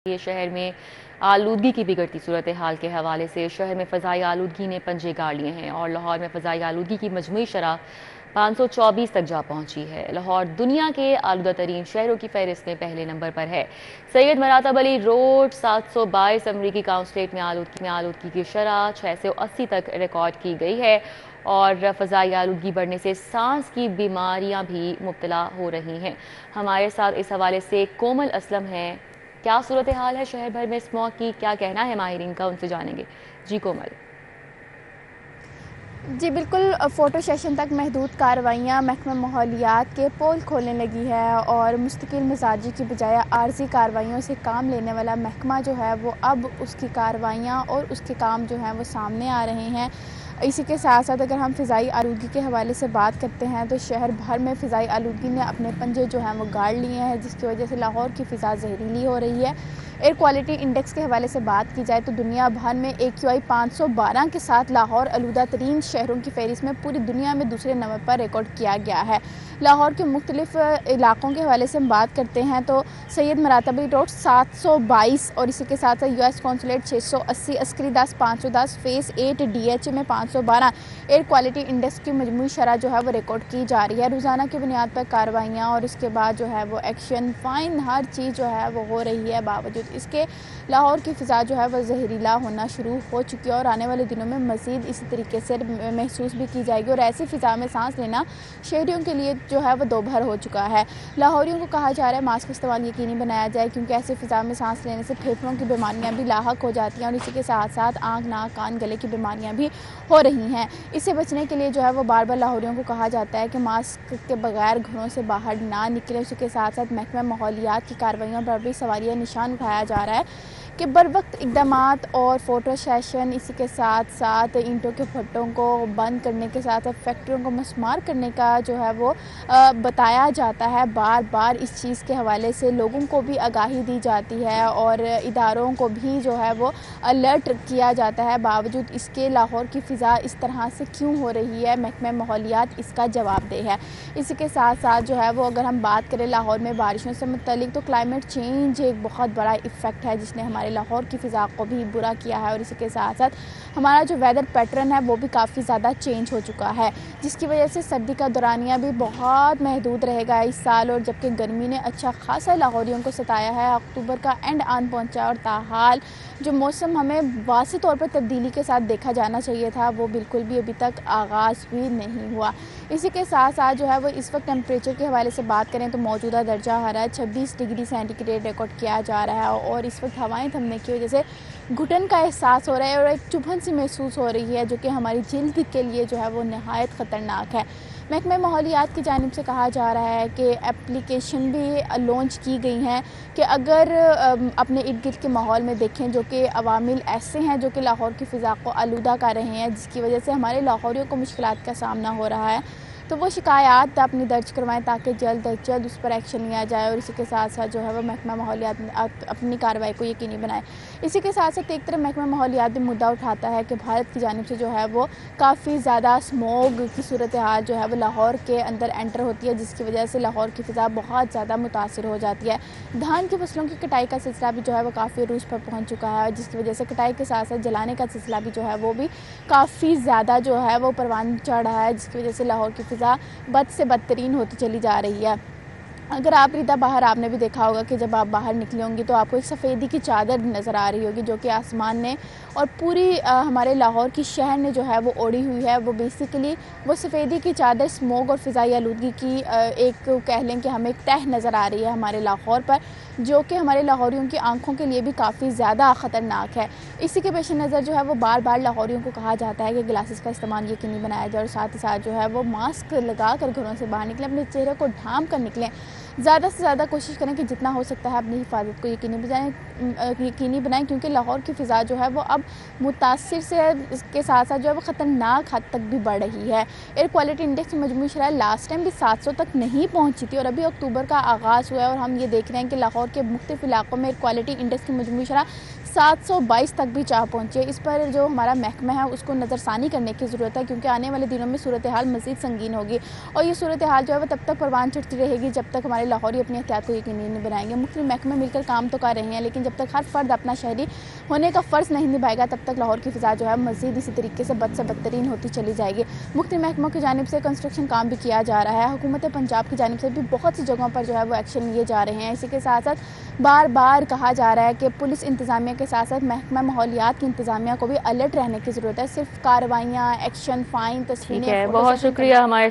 ये शहर में आलूदगी की बिगड़ती सूरत हाल के हवाले से शहर में फ़ज़ाई आलूदगी ने पंजे गाड़ लिए हैं और लाहौर में फ़ज़ाई आलूदगी की मजमूई शरह 524 तक जा पहुंची है। लाहौर दुनिया के आलूदा तरीन शहरों की फहरिस्त में पहले नंबर पर है। सैयद मरातब अली रोड 722 अमरीकी काउंसलेट में आलूदगी की शरह 680 तक रिकॉर्ड की गई है और फ़ज़ाई आलूदगी बढ़ने से सांस की बीमारियां भी मुब्तला हो रही हैं। हमारे साथ इस हवाले से कोमल असलम हैं। क्या सूरत हाल है शहर भर में स्मॉग की, क्या कहना है माहिरीन का, उनसे जानेंगे। जी कोमल। जी बिल्कुल, फ़ोटो सेशन तक महदूद कार्रवाइयाँ महकमा माहौलियात के पोल खोलने लगी है और मुस्तकिल मिजाजी की बजाय आर्जी कार्रवाइयों से काम लेने वाला महकमा जो है वो अब उसकी कार्रवाइयाँ और उसके काम जो हैं वो सामने आ रहे हैं। इसी के साथ साथ अगर हम फ़िज़ाई आलूदगी के हवाले से बात करते हैं तो शहर भर में फ़िज़ाई आलूदगी ने अपने पंजे जो हैं वो गाड़ लिए हैं, जिसकी वजह से लाहौर की फ़िज़ा जहरीली हो रही है। एयर क्वालिटी इंडेक्स के हवाले से बात की जाए तो दुनिया भर में AQI 512 के साथ लाहौर आलूदा तरीन शहरों की फहरिस्त में पूरी दुनिया में दूसरे नंबर पर रिकॉर्ड किया गया है। लाहौर के मुख्तलिफ इलाकों के हवाले से हम बात करते हैं तो सैयद मरातब अली रोड 722 और इसी के साथ साथ US कौंसलेट 680, अस्करी दास 510, फेस 8 DH में 512 एयर क्वालिटी इंडेक्स की मजमूई शरह जो है वो रिकॉर्ड की जा रही है। रोज़ाना की बुनियाद पर कार्रवाइयाँ और इसके बाद जो है वो एक्शन फ़ाइन हर चीज़ जो है वो हो रही है। बावजूद इसके लाहौर की फ़िज़ा जो है वह जहरीला होना शुरू हो चुकी है और आने वाले दिनों में मज़ीद इसी तरीके से महसूस भी की जाएगी और ऐसी फ़िज़ा में सांस लेना शहरियों के लिए जो है वह दोभर हो चुका है। लाहौरियों को कहा जा रहा है मास्क इस्तेमाल यकीनी बनाया जाए, क्योंकि ऐसी फ़िज़ा में सांस लेने से फेफड़ों की बीमारियाँ भी लाहक हो जाती हैं और इसी के साथ साथ आँख, नाक, कान, गले की बीमारियाँ भी हो रही हैं। इससे बचने के लिए जो है वो बार बार लाहौरियों को कहा जाता है कि मास्क के बगैर घरों से बाहर ना निकलें। उसी के साथ साथ महकमा माहौलियात की कार्रवाइयों पर भी सवालिया निशान उठाया जा रहा है कि बर वक्त इक़दामात और फ़ोटो सेशन, इसी के साथ साथ ईंटों के भट्टों को बंद करने के साथ साथ फैक्ट्रियों को मस्मार करने का जो है वो बताया जाता है। बार बार इस चीज़ के हवाले से लोगों को भी आगाही दी जाती है और इदारों को भी जो है वो अलर्ट किया जाता है। बावजूद इसके लाहौर की फ़िज़ा इस तरह से क्यों हो रही है, महकमा माहौलियात इसका जवाबदेह है। इसी के साथ साथ जो है वो अगर हम बात करें लाहौर में बारिशों से मुतल्लिक तो क्लाइमेट चेंज एक बहुत बड़ा इफ़ेक्ट है जिसने हमारे लाहौर की फ़िज़ा को भी बुरा किया है और इसी के साथ साथ हमारा जो वेदर पैटर्न है वो भी काफ़ी ज़्यादा चेंज हो चुका है, जिसकी वजह से सर्दी का दौरानिया भी बहुत महदूद रहेगा इस साल। और जबकि गर्मी ने अच्छा खासा लाहौरियों को सताया है, अक्टूबर का एंड आन पहुंचा और ताहाल जो मौसम हमें वाज़ी तौर पर तब्दीली के साथ देखा जाना चाहिए था वो बिल्कुल भी अभी तक आगाज़ भी नहीं हुआ। इसी के साथ साथ जो है वो इस वक्त टेम्परेचर के हवाले से बात करें तो मौजूदा दर्जा हरारत 26 डिग्री सेंटीग्रेड रिकॉर्ड किया जा रहा है और इस वक्त हवाएं थमने की वजह से घुटन का एहसास हो रहा है और एक चुभन सी महसूस हो रही है जो कि हमारी जल्द के लिए जो है वो नहायत ख़तरनाक है। महकमा माहौलियात की जानिब से कहा जा रहा है कि एप्लीकेशन भी लॉन्च की गई हैं कि अगर अपने इर्द गिर्द के माहौल में देखें जो कि अवामिल ऐसे हैं जो कि लाहौर की फ़िज़ा को आलूदा कर रहे हैं, जिसकी वजह से हमारे लाहौरियों को मुश्किलात का सामना हो रहा है, तो वो शिकायत अपनी दर्ज करवाएं ताकि जल्द अज जल्द उस पर एक्शन लिया जाए और इसी के साथ साथ जो है वो महकमा माहौलियात अपनी कार्रवाई को यकीनी बनाए। इसी के साथ साथ एक तरफ महकमा माहौलियात भी मुद्दा उठाता है कि भारत की जानिब से जो है वो काफ़ी ज़्यादा स्मोग की सूरत हाल जो है वो लाहौर के अंदर एंटर होती है, जिसकी वजह से लाहौर की फ़िज़ा बहुत ज़्यादा मुतासर हो जाती है। धान की फसलों की कटाई का सिलसिला भी जो है वो काफ़ी रूज पर पहुँच चुका है, जिसकी वजह से कटाई के साथ साथ जलाने का सिलसिला भी जो है वो भी काफ़ी ज़्यादा जो है वो परवान चढ़ रहा है, जिसकी वजह से लाहौर की बद से बदतरीन होती चली जा रही है। अगर आप रिदा बाहर आपने भी देखा होगा कि जब आप बाहर निकले होंगी तो आपको एक सफ़ेदी की चादर नज़र आ रही होगी जो कि आसमान ने और पूरी हमारे लाहौर की शहर ने जो है वो ओढ़ी हुई है। वो बेसिकली वो सफ़ेदी की चादर स्मोक और फ़िज़ाई आलूदगी की एक कह लें कि हमें एक तह नज़र आ रही है हमारे लाहौर पर, जो कि हमारे लाहौरियों की आंखों के लिए भी काफ़ी ज़्यादा ख़तरनाक है। इसी के पेश नज़र जो है वो बार बार लाहौरियों को कहा जाता है कि ग्लासेस का इस्तेमाल यकीनी बनाया जाए और साथ ही साथ जो है वो मास्क लगा कर घरों से बाहर निकलें, अपने चेहरे को ढांप कर निकलें। ज़्यादा से ज़्यादा कोशिश करें कि जितना हो सकता है अपनी हिफाजत को यकीनी बनाएं, क्योंकि लाहौर की फ़िज़ा जो है वो अब मुतासिर से इसके साथ साथ जो है वो ख़तरनाक हद तक भी बढ़ रही है। एयर क्वालिटी इंडेक्स की मजमूई शरह लास्ट टाइम भी 700 तक नहीं पहुंची थी और अभी अक्टूबर का आगाज़ हुआ है और हम ये देख रहे हैं कि लाहौर के मुख्तलिफ इलाकों में एयर क्वालिटी इंडेक्स की मजमूई शरह 722 तक भी जा पहुँची है। इस पर जो हमारा महकमा है उसको नज़रसानी करने की ज़रूरत है, क्योंकि आने वाले दिनों में सूरत हाल मज़ीद संगीन होगी और ये सूरत हाल जो है वो तब तक परवान चढ़ती रहेगी जब तक हमारे हमारे लाहौरी अपनी एहतियात को यकीनी नहीं बनाएंगे। मुख्तलिफ महकमे मिलकर काम तो कर रहे हैं, लेकिन जब तक हर फर्द अपना शहरी होने का फ़र्ज़ नहीं निभाएगा तब तक लाहौर की फ़िज़ा जो है मज़ीद इसी तरीके से बद से बदतरीन होती चली जाएगी। मुख्तलिफ महकमों की जानिब से कंस्ट्रक्शन काम भी किया जा रहा है। हुकूमत पंजाब की जानिब से भी बहुत सी जगहों पर जो है वो एक्शन लिए जा रहे हैं। इसी के साथ साथ बार बार कहा जा रहा है कि पुलिस इंतज़ामिया के साथ साथ महकमा माहौलियात की इंतज़ामिया को भी अलर्ट रहने की ज़रूरत है। सिर्फ कार्रवाइयाँ, एक्शन, फ़ाइन, तस्वीरें, बहुत शुक्रिया हमारे